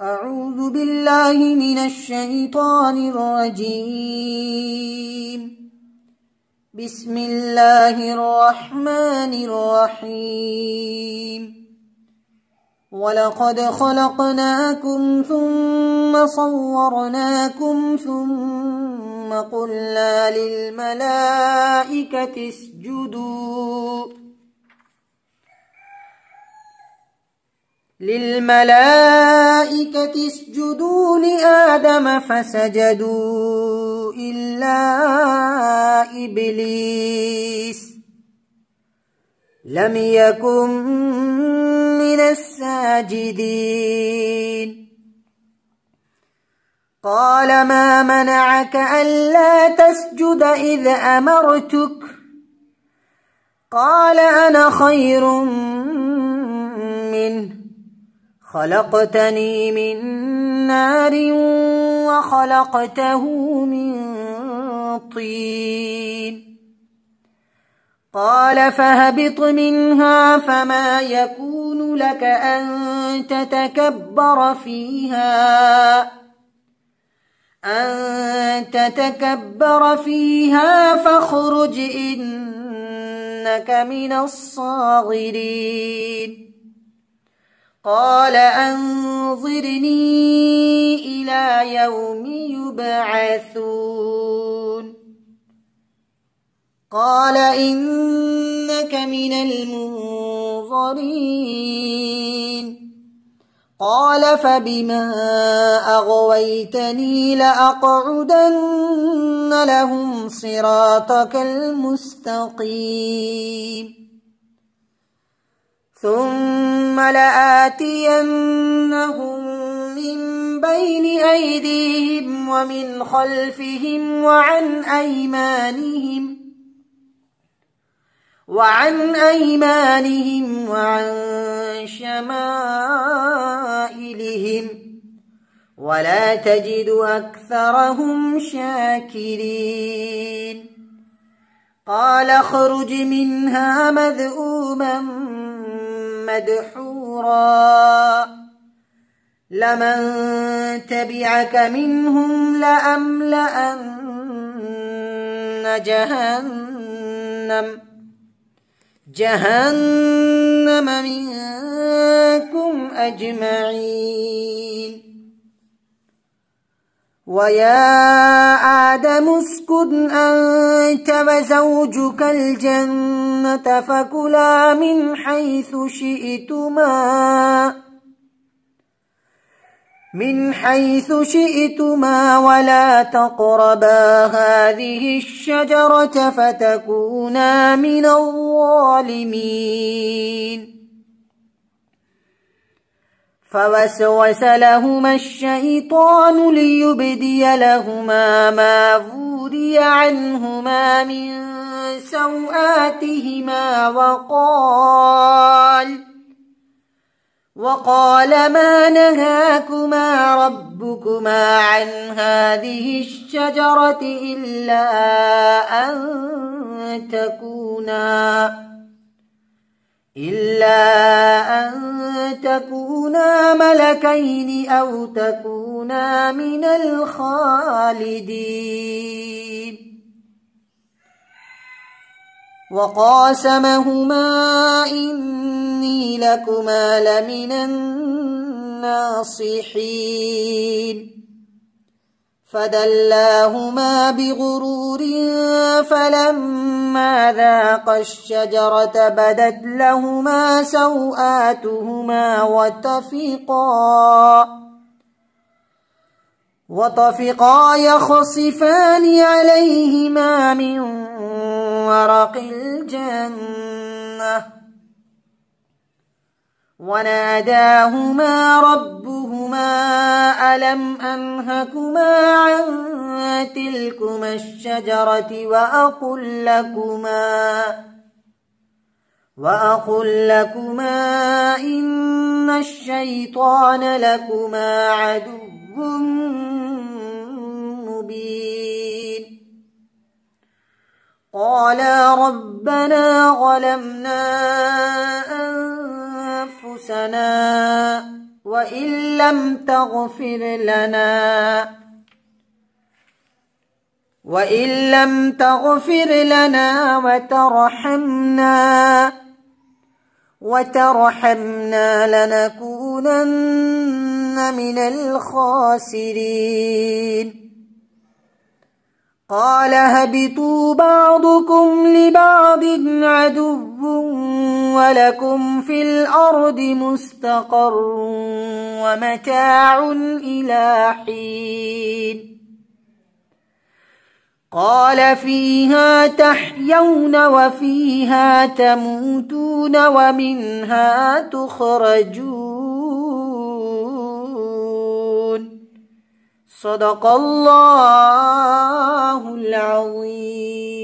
أعوذ بالله من الشيطان الرجيم. بسم الله الرحمن الرحيم. ولقد خلقناكم ثم صورناكم ثم قلنا للملائكة اسجدوا لآدم فسجدوا إلا إبليس لم يكن من الساجدين. قال ما منعك ألا تسجد إذ أمرتك؟ قال أنا خير منه خلقتني من نار وخلقته من طين. قال فاهبط منها فما يكون لك أن تتكبر فيها فاخرج إنك من الصاغرين. قال أنظرني إلى يوم يبعثون. قال إنك من المنظرين. قال فبما أغويتني لأقعدن لهم صراطك المستقيم ثم لآتينهم من بين أيديهم ومن خلفهم وعن أيمانهم وعن شمائلهم ولا تجد أكثرهم شاكرين. قال اخرج منها مذءوما مدحورا لمن تبعك منهم لأملأن جهنم منكم أجمعين. ويا آدم اسكن أنت وزوجك الجنة فكلا من حيث شئتما ولا تقربا هذه الشجرة فتكونا من الظالمين. فوسوس لهما الشيطان ليبدي لهما ما وري عنهما من سوآتهما وقال ما نهاكما ربكما عن هذه الشجرة إلا أن تكونا ملكين أو تكونا من الخالدين. وقاسمهما إني لكما لمن الناصحين. فدلاهما بغرور فلما ذاقا الشجرة بدت لهما سوآتهما وطفقا يخصفان عليهما من ورق الجنة وناداهما ربهما ألم أنهكما عن تلكما الشجرة وأقل لكما إن الشيطان لكما عدو مبين. قالا ربنا ظلمنا أنفسنا وإن لم تغفر لنا وترحمنا لنكونن من الخاسرين. قال اهبطوا بعضكم لبعض عدو ولكم في الأرض مستقر ومتاع إلى حين. قال فيها تحيون وفيها تموتون ومنها تخرجون. صدق الله العظيم.